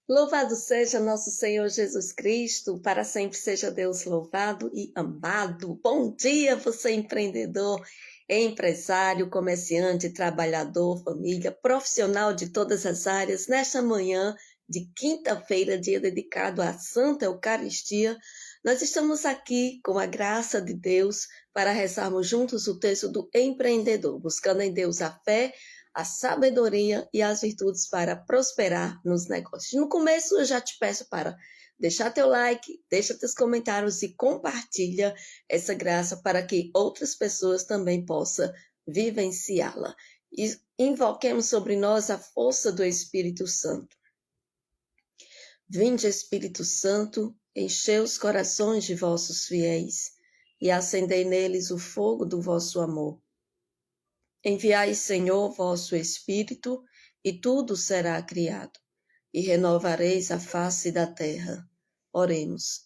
Louvado seja nosso Senhor Jesus Cristo, para sempre seja Deus louvado e amado. Bom dia, você empreendedor, empresário, comerciante, trabalhador, família, profissional de todas as áreas. Nesta manhã de quinta-feira, dia dedicado à Santa Eucaristia, nós estamos aqui com a graça de Deus para rezarmos juntos o texto do empreendedor, buscando em Deus a fé, a sabedoria e as virtudes para prosperar nos negócios. No começo, eu já te peço para deixar teu like, deixa teus comentários e compartilha essa graça para que outras pessoas também possam vivenciá-la. E invoquemos sobre nós a força do Espírito Santo. Vinde, Espírito Santo, enchei os corações de vossos fiéis e acendei neles o fogo do vosso amor. Enviai, Senhor, vosso Espírito, e tudo será criado, e renovareis a face da terra. Oremos.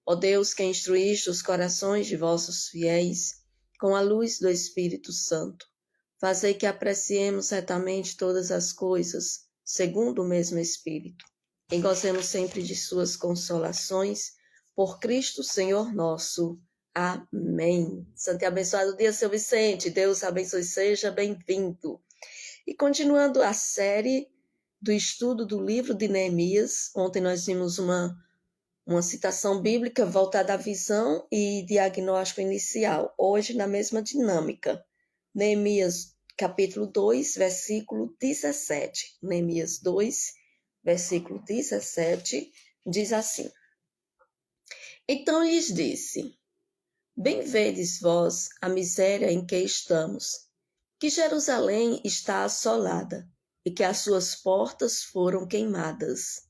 Ó Deus, que instruíste os corações de vossos fiéis com a luz do Espírito Santo, fazei que apreciemos retamente todas as coisas, segundo o mesmo Espírito, e gozemos sempre de suas consolações, por Cristo Senhor nosso. Amém. Santo e abençoado dia, seu Vicente. Deus abençoe, seja bem-vindo. E continuando a série do estudo do livro de Neemias, ontem nós vimos uma citação bíblica voltada à visão e diagnóstico inicial. Hoje, na mesma dinâmica. Neemias, capítulo 2, versículo 17. Neemias 2, versículo 17, diz assim: Então lhes disse: Bem vedes vós a miséria em que estamos, que Jerusalém está assolada, e que as suas portas foram queimadas.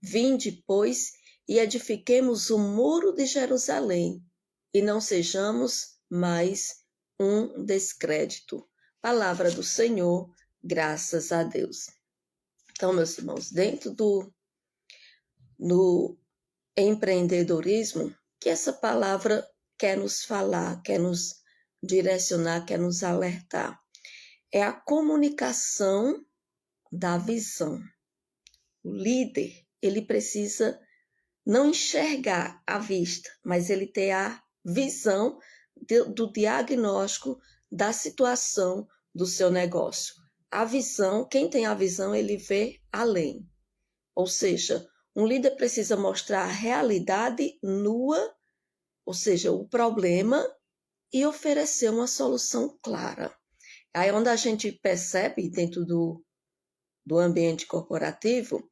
Vinde, pois, e edifiquemos o muro de Jerusalém, e não sejamos mais um descrédito. Palavra do Senhor, graças a Deus. Então, meus irmãos, dentro do empreendedorismo, que essa palavra quer nos falar, quer nos direcionar, quer nos alertar. É a comunicação da visão. O líder, ele precisa não enxergar à vista, mas ele ter a visão do diagnóstico da situação do seu negócio. A visão, quem tem a visão, ele vê além. Ou seja, um líder precisa mostrar a realidade nua, ou seja, o problema, e oferecer uma solução clara. Aí é onde a gente percebe, dentro do ambiente corporativo,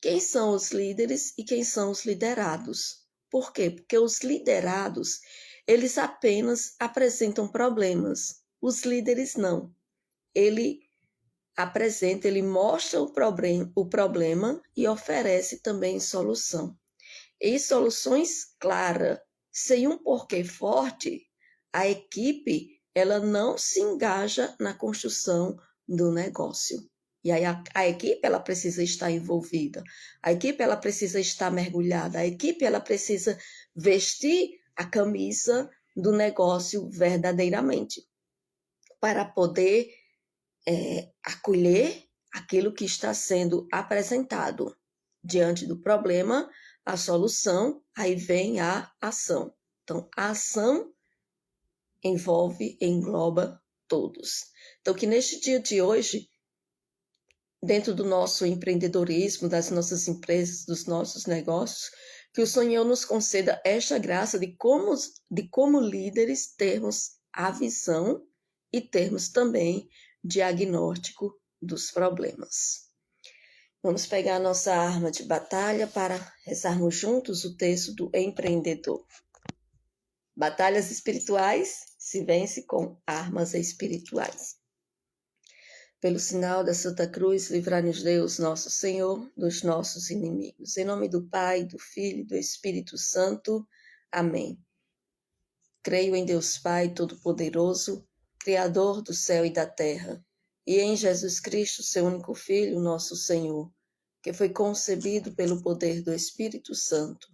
quem são os líderes e quem são os liderados. Por quê? Porque os liderados, eles apenas apresentam problemas. Os líderes não. Ele apresenta, ele mostra o problema e oferece também solução. E soluções claras. Sem um porquê forte, a equipe ela não se engaja na construção do negócio. E aí a equipe ela precisa estar envolvida, a equipe ela precisa estar mergulhada, a equipe ela precisa vestir a camisa do negócio verdadeiramente, para poder acolher aquilo que está sendo apresentado. Diante do problema, a solução, aí vem a ação. Então, a ação engloba todos. Então, que neste dia de hoje, dentro do nosso empreendedorismo, das nossas empresas, dos nossos negócios, que o Senhor nos conceda esta graça de como líderes termos a visão e termos também diagnóstico dos problemas. Vamos pegar a nossa arma de batalha para rezarmos juntos o texto do empreendedor. Batalhas espirituais se vence com armas espirituais. Pelo sinal da Santa Cruz, livrai-nos Deus, nosso Senhor, dos nossos inimigos. Em nome do Pai, do Filho e do Espírito Santo. Amém. Creio em Deus Pai Todo-Poderoso, Criador do céu e da terra, e em Jesus Cristo, seu único Filho, nosso Senhor, que foi concebido pelo poder do Espírito Santo,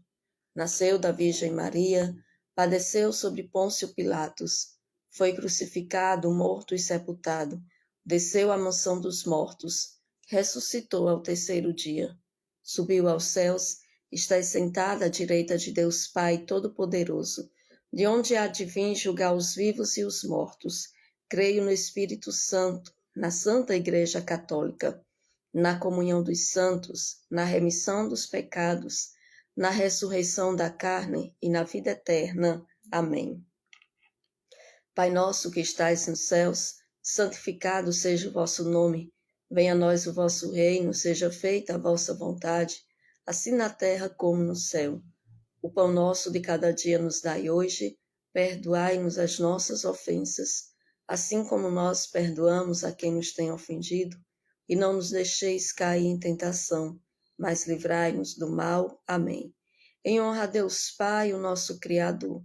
nasceu da Virgem Maria, padeceu sobre Pôncio Pilatos, foi crucificado, morto e sepultado, desceu à mansão dos mortos, ressuscitou ao terceiro dia, subiu aos céus, está sentada à direita de Deus Pai Todo-Poderoso, de onde há de vir julgar os vivos e os mortos. Creio no Espírito Santo, na Santa Igreja Católica, na comunhão dos santos, na remissão dos pecados, na ressurreição da carne e na vida eterna. Amém. Pai nosso que estais nos céus, santificado seja o vosso nome. Venha a nós o vosso reino, seja feita a vossa vontade, assim na terra como no céu. O pão nosso de cada dia nos dai hoje, perdoai-nos as nossas ofensas, assim como nós perdoamos a quem nos tem ofendido, e não nos deixeis cair em tentação, mas livrai-nos do mal. Amém. Em honra a Deus Pai, o nosso Criador.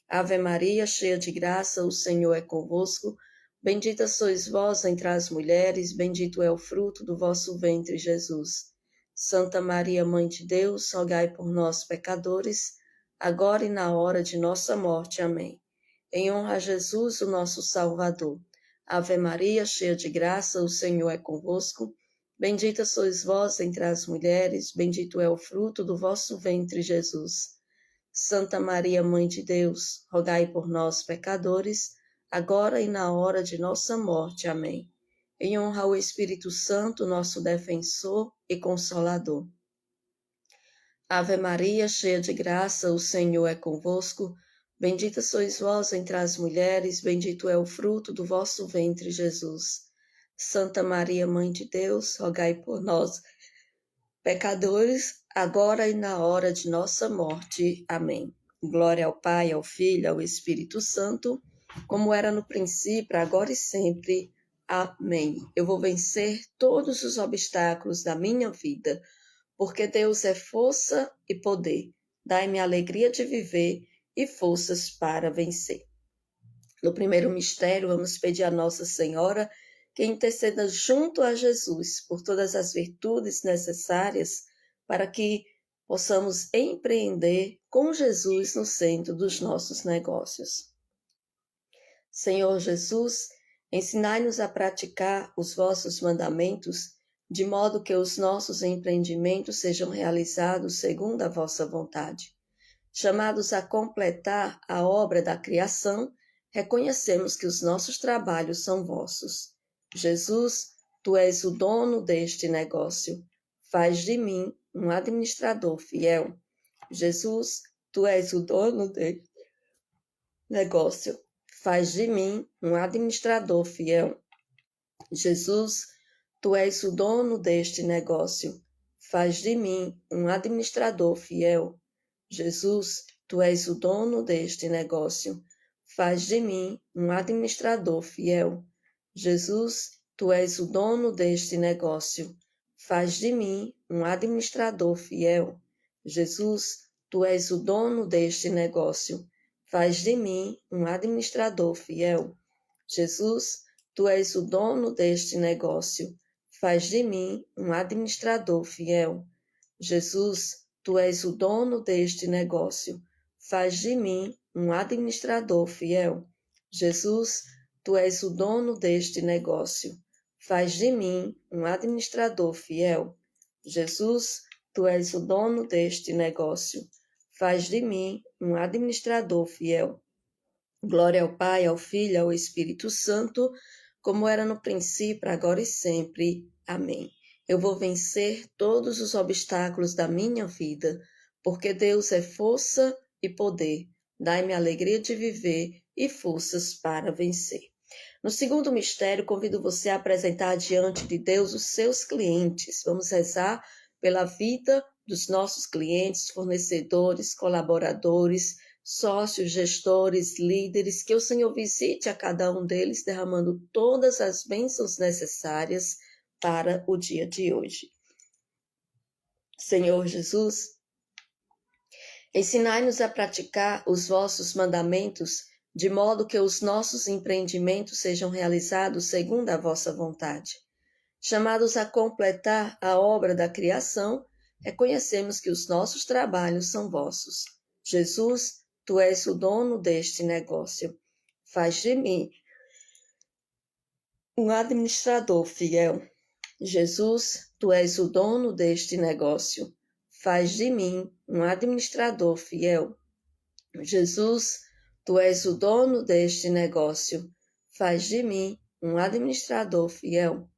Ave Maria, cheia de graça, o Senhor é convosco. Bendita sois vós entre as mulheres, bendito é o fruto do vosso ventre, Jesus. Santa Maria, Mãe de Deus, rogai por nós, pecadores, agora e na hora de nossa morte. Amém. Em honra a Jesus, o nosso Salvador. Ave Maria, cheia de graça, o Senhor é convosco. Bendita sois vós entre as mulheres, bendito é o fruto do vosso ventre, Jesus. Santa Maria, Mãe de Deus, rogai por nós, pecadores, agora e na hora de nossa morte. Amém. Em honra ao Espírito Santo, nosso defensor e consolador. Ave Maria, cheia de graça, o Senhor é convosco. Bendita sois vós entre as mulheres, bendito é o fruto do vosso ventre, Jesus. Santa Maria, Mãe de Deus, rogai por nós, pecadores, agora e na hora de nossa morte. Amém. Glória ao Pai, ao Filho, ao Espírito Santo, como era no princípio, agora e sempre. Amém. Eu vou vencer todos os obstáculos da minha vida, porque Deus é força e poder. Dai-me a alegria de viver e forças para vencer. No primeiro mistério, vamos pedir a Nossa Senhora que interceda junto a Jesus por todas as virtudes necessárias para que possamos empreender com Jesus no centro dos nossos negócios. Senhor Jesus, ensinai-nos a praticar os vossos mandamentos, de modo que os nossos empreendimentos sejam realizados segundo a vossa vontade. Chamados a completar a obra da criação, reconhecemos que os nossos trabalhos são vossos. Jesus, tu és o dono deste negócio. Faz de mim um administrador fiel. Jesus, tu és o dono deste negócio. Faz de mim um administrador fiel. Jesus, tu és o dono deste negócio. Faz de mim um administrador fiel. Jesus, tu és o dono deste negócio. Faz de mim um administrador fiel. Jesus, tu és o dono deste negócio. Faz de mim um administrador fiel. Jesus, tu és o dono deste negócio. Faz de mim um administrador fiel. Jesus, tu és o dono deste negócio. Faz de mim um administrador fiel. Jesus, tu és o dono deste negócio. Faz de mim um administrador fiel. Jesus, tu és o dono deste negócio. Faz de mim um administrador fiel. Jesus, tu és o dono deste negócio. Faz de mim um administrador fiel. Glória ao Pai, ao Filho, ao Espírito Santo, como era no princípio, agora e sempre. Amém. Eu vou vencer todos os obstáculos da minha vida, porque Deus é força e poder. Dai-me a alegria de viver e forças para vencer. No segundo mistério, convido você a apresentar diante de Deus os seus clientes. Vamos rezar pela vida dos nossos clientes, fornecedores, colaboradores, sócios, gestores, líderes, que o Senhor visite a cada um deles, derramando todas as bênçãos necessárias para o dia de hoje. Senhor Jesus, ensinai-nos a praticar os vossos mandamentos, de modo que os nossos empreendimentos sejam realizados segundo a vossa vontade. Chamados a completar a obra da criação, reconhecemos que os nossos trabalhos são vossos. Jesus, tu és o dono deste negócio. Faz de mim um administrador fiel. Jesus, tu és o dono deste negócio. Faz de mim um administrador fiel. Jesus, tu és o dono deste negócio. Faz de mim um administrador fiel.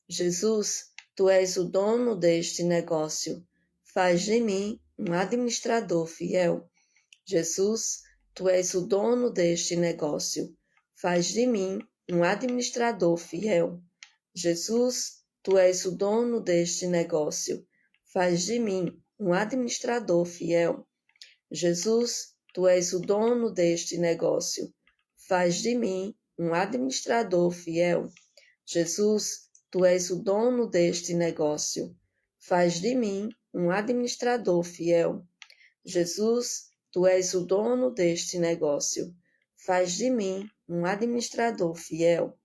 Jesus, tu és o dono deste negócio. Faz de mim um administrador fiel. Jesus, tu és o dono deste negócio. Faz de mim um administrador fiel. Jesus, tu és o dono deste negócio. Faz de mim um administrador fiel. Jesus, tu és o dono deste negócio. Faz de mim um administrador fiel. Jesus, tu és o dono deste negócio. Faz de mim um administrador fiel. Jesus, tu és o dono deste negócio. Faz de mim um administrador fiel.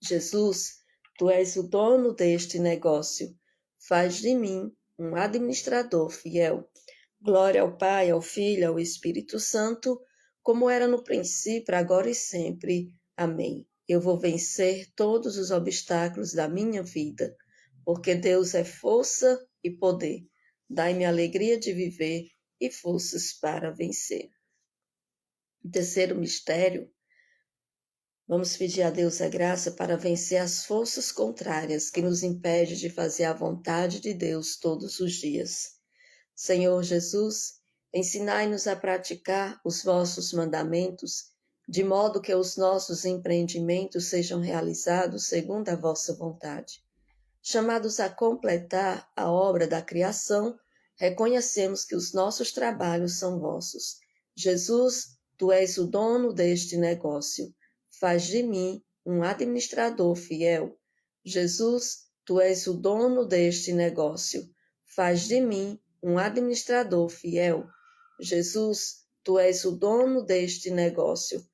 Jesus, tu és o dono deste negócio. Faz de mim um administrador fiel. Glória ao Pai, ao Filho e ao Espírito Santo, como era no princípio, agora e sempre. Amém. Eu vou vencer todos os obstáculos da minha vida, porque Deus é força e poder. Dai-me alegria de viver e forças para vencer. O terceiro mistério, vamos pedir a Deus a graça para vencer as forças contrárias que nos impedem de fazer a vontade de Deus todos os dias. Senhor Jesus, ensinai-nos a praticar os vossos mandamentos, de modo que os nossos empreendimentos sejam realizados segundo a vossa vontade. Chamados a completar a obra da criação, reconhecemos que os nossos trabalhos são vossos. Jesus, tu és o dono deste negócio. Faz de mim um administrador fiel. Jesus, tu és o dono deste negócio. Faz de mim um administrador fiel. Jesus, tu és o dono deste negócio.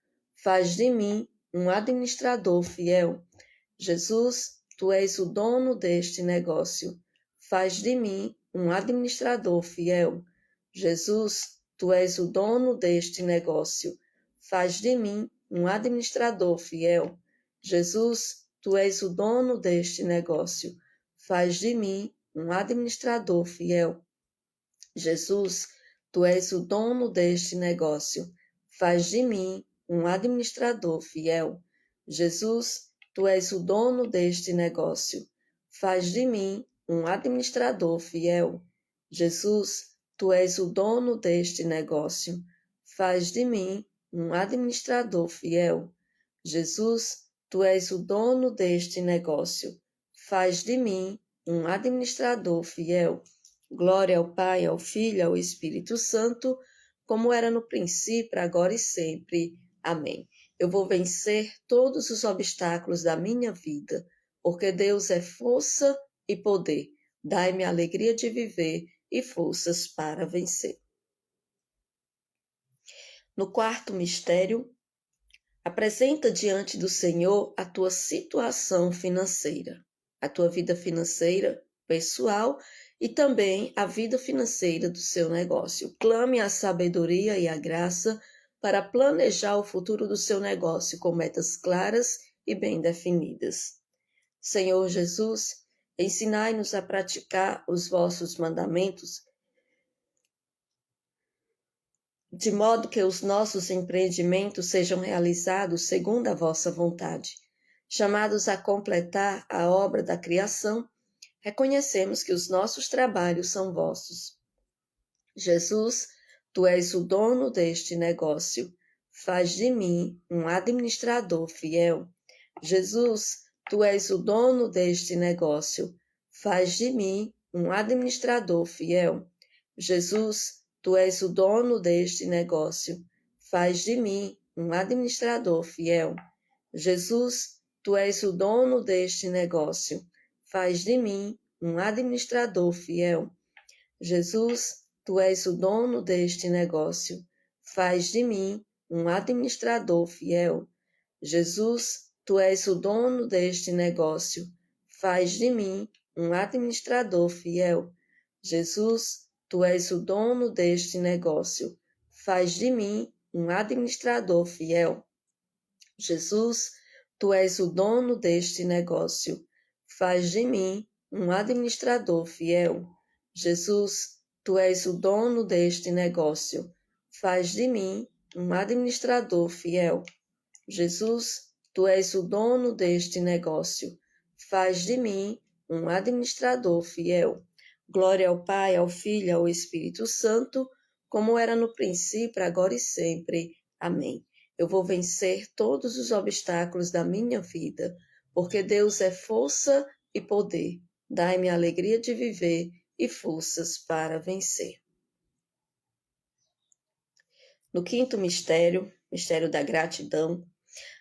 Faz de mim um administrador fiel. Jesus, tu és o dono deste negócio. Faz de mim um administrador fiel. Jesus, tu és o dono deste negócio. Faz de mim um administrador fiel. Jesus, tu és o dono deste negócio. Faz de mim um administrador fiel. Jesus, tu és o dono deste negócio. Faz de mim um administrador fiel. Jesus, tu és o dono deste negócio. Faz de mim um administrador fiel. Jesus, tu és o dono deste negócio. Faz de mim um administrador fiel. Jesus, tu és o dono deste negócio. Faz de mim um administrador fiel. Glória ao Pai, ao Filho e ao Espírito Santo, como era no princípio, agora e sempre. Amém. Eu vou vencer todos os obstáculos da minha vida, porque Deus é força e poder. Dai-me a alegria de viver e forças para vencer. No quarto mistério, apresenta diante do Senhor a tua situação financeira, a tua vida financeira pessoal e também a vida financeira do seu negócio. Clame a sabedoria e a graça para planejar o futuro do seu negócio com metas claras e bem definidas. Senhor Jesus, ensinai-nos a praticar os vossos mandamentos, de modo que os nossos empreendimentos sejam realizados segundo a vossa vontade. Chamados a completar a obra da criação, reconhecemos que os nossos trabalhos são vossos. Jesus, tu és o dono deste negócio. Faz de mim um administrador fiel. Jesus, tu és o dono deste negócio. Faz de mim um administrador fiel. Jesus, tu és o dono deste negócio. Faz de mim um administrador fiel. Jesus, tu és o dono deste negócio. Faz de mim um administrador fiel. Jesus, tu és o dono deste negócio. Faz de mim um administrador fiel. Jesus, tu és o dono deste negócio. Faz de mim um administrador fiel. Jesus, tu és o dono deste negócio. Faz de mim um administrador fiel. Jesus, tu és o dono deste negócio. faz de mim um administrador fiel. Jesus, tu és o dono deste negócio, faz de mim um administrador fiel. Jesus, tu és o dono deste negócio, faz de mim um administrador fiel. Glória ao Pai, ao Filho e ao Espírito Santo, como era no princípio, agora e sempre. Amém. Eu vou vencer todos os obstáculos da minha vida, porque Deus é força e poder. Dai-me a alegria de viver e forças para vencer. No quinto mistério, mistério da gratidão,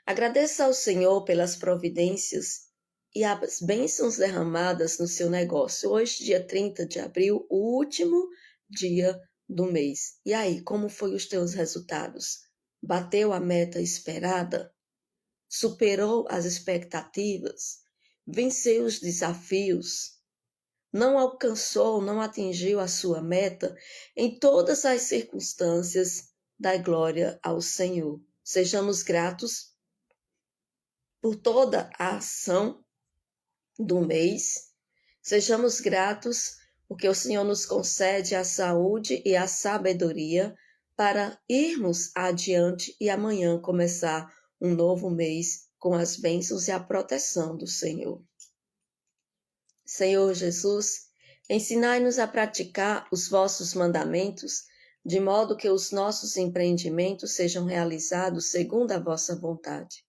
agradeça ao Senhor pelas providências e as bênçãos derramadas no seu negócio. Hoje, dia 30 de abril, o último dia do mês. E aí, como foi os teus resultados? Bateu a meta esperada? Superou as expectativas? Venceu os desafios? Não alcançou, não atingiu a sua meta? Em todas as circunstâncias, dai glória ao Senhor. Sejamos gratos por toda a ação do mês. Sejamos gratos porque o Senhor nos concede a saúde e a sabedoria para irmos adiante e amanhã começar um novo mês com as bênçãos e a proteção do Senhor. Senhor Jesus, ensinai-nos a praticar os vossos mandamentos, de modo que os nossos empreendimentos sejam realizados segundo a vossa vontade.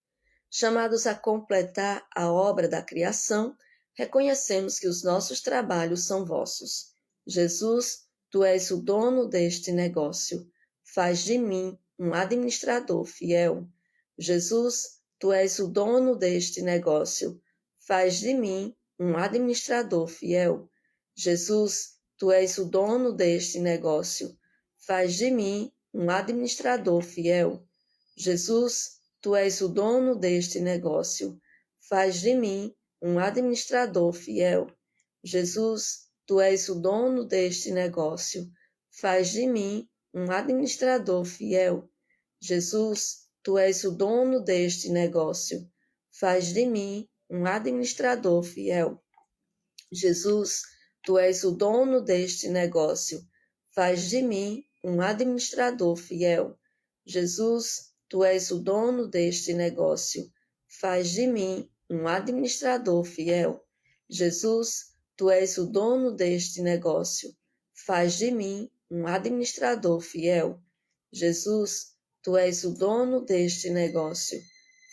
Chamados a completar a obra da criação, reconhecemos que os nossos trabalhos são vossos. Jesus, tu és o dono deste negócio. Faz de mim um administrador fiel. Jesus, tu és o dono deste negócio. Faz de mim um administrador fiel. Jesus, tu és o dono deste negócio. Faz de mim um administrador fiel. Jesus, tu és o dono deste negócio. Faz de mim um administrador fiel. Jesus, tu és o dono deste negócio. Faz de mim um administrador fiel. Jesus, tu és o dono deste negócio. Faz de mim um administrador fiel. Jesus, tu és o dono deste negócio. Faz de mim um administrador fiel. Jesus, tu és o dono deste negócio. Faz de mim um administrador fiel. Jesus, tu és o dono deste negócio. Faz de mim um administrador fiel. Jesus, tu és o dono deste negócio.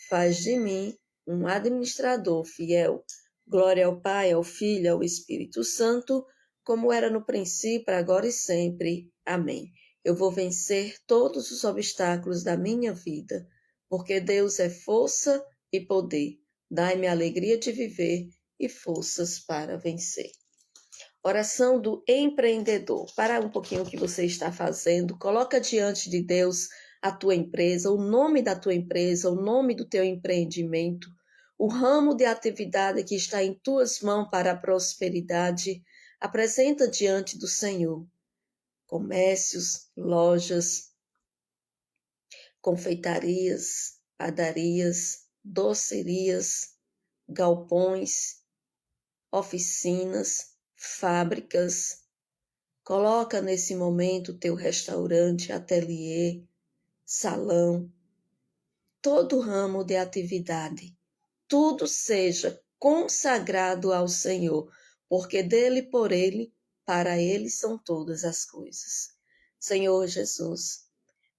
Faz de mim um administrador fiel. Glória ao Pai, ao Filho e ao Espírito Santo, como era no princípio, agora e sempre. Amém. Eu vou vencer todos os obstáculos da minha vida, porque Deus é força e poder. Dai-me a alegria de viver e forças para vencer. Oração do empreendedor. Para um pouquinho o que você está fazendo, coloca diante de Deus a tua empresa, o nome da tua empresa, o nome do teu empreendimento, o ramo de atividade que está em tuas mãos para a prosperidade. Apresenta diante do Senhor. Comércios, lojas, confeitarias, padarias, docerias, galpões, oficinas, fábricas. Coloca nesse momento teu restaurante, ateliê, salão, todo ramo de atividade. Tudo seja consagrado ao Senhor, porque dele, por ele, para ele são todas as coisas. Senhor Jesus,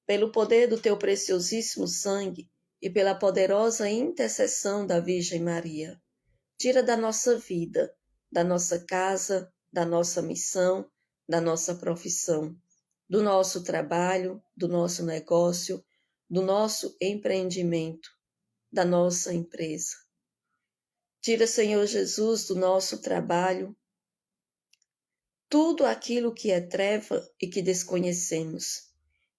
pelo poder do teu preciosíssimo sangue e pela poderosa intercessão da Virgem Maria, tira da nossa vida, da nossa casa, da nossa missão, da nossa profissão, do nosso trabalho, do nosso negócio, do nosso empreendimento, da nossa empresa. Tira, Senhor Jesus, do nosso trabalho, tudo aquilo que é treva e que desconhecemos.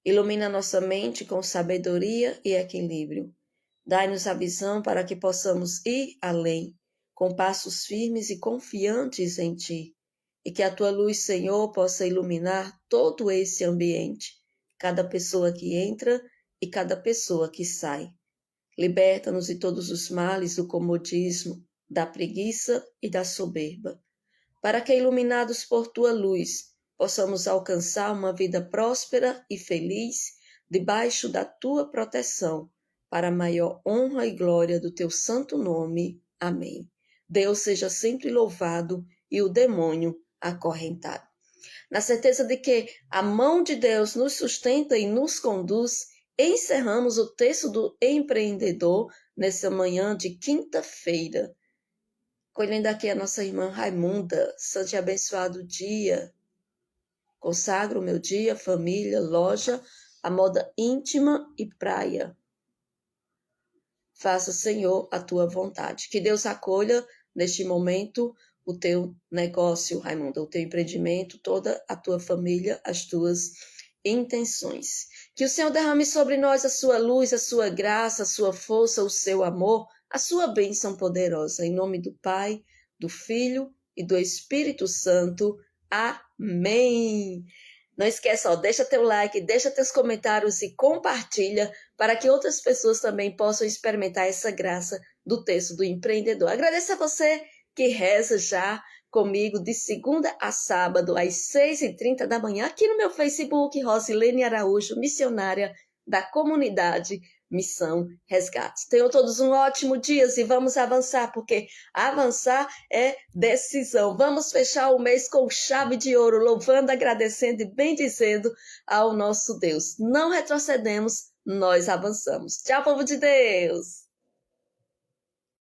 Ilumina nossa mente com sabedoria e equilíbrio. Dai-nos a visão para que possamos ir além, com passos firmes e confiantes em Ti, e que a Tua luz, Senhor, possa iluminar todo esse ambiente, cada pessoa que entra e cada pessoa que sai. Liberta-nos de todos os males do comodismo, da preguiça e da soberba, para que, iluminados por tua luz, possamos alcançar uma vida próspera e feliz debaixo da tua proteção, para a maior honra e glória do teu santo nome. Amém. Deus seja sempre louvado e o demônio acorrentado. Na certeza de que a mão de Deus nos sustenta e nos conduz, encerramos o texto do empreendedor nessa manhã de quinta-feira. Colhendo aqui a nossa irmã Raimunda, santo e abençoado dia. Consagro o meu dia, família, loja, a moda íntima e praia. Faça, Senhor, a tua vontade. Que Deus acolha neste momento o teu negócio, Raimunda, o teu empreendimento, toda a tua família, as tuas intenções. Que o Senhor derrame sobre nós a sua luz, a sua graça, a sua força, o seu amor, a sua bênção poderosa. Em nome do Pai, do Filho e do Espírito Santo. Amém. Não esqueça, deixa teu like, deixa teus comentários e compartilha para que outras pessoas também possam experimentar essa graça do texto do empreendedor. Agradeço a você que reza já comigo de segunda a sábado, às 6h30 da manhã, aqui no meu Facebook, Rosilene Araújo, missionária da comunidade Missão Resgate. Tenham todos um ótimo dia e vamos avançar, porque avançar é decisão. Vamos fechar o mês com chave de ouro, louvando, agradecendo e bendizendo ao nosso Deus. Não retrocedemos, nós avançamos. Tchau, povo de Deus!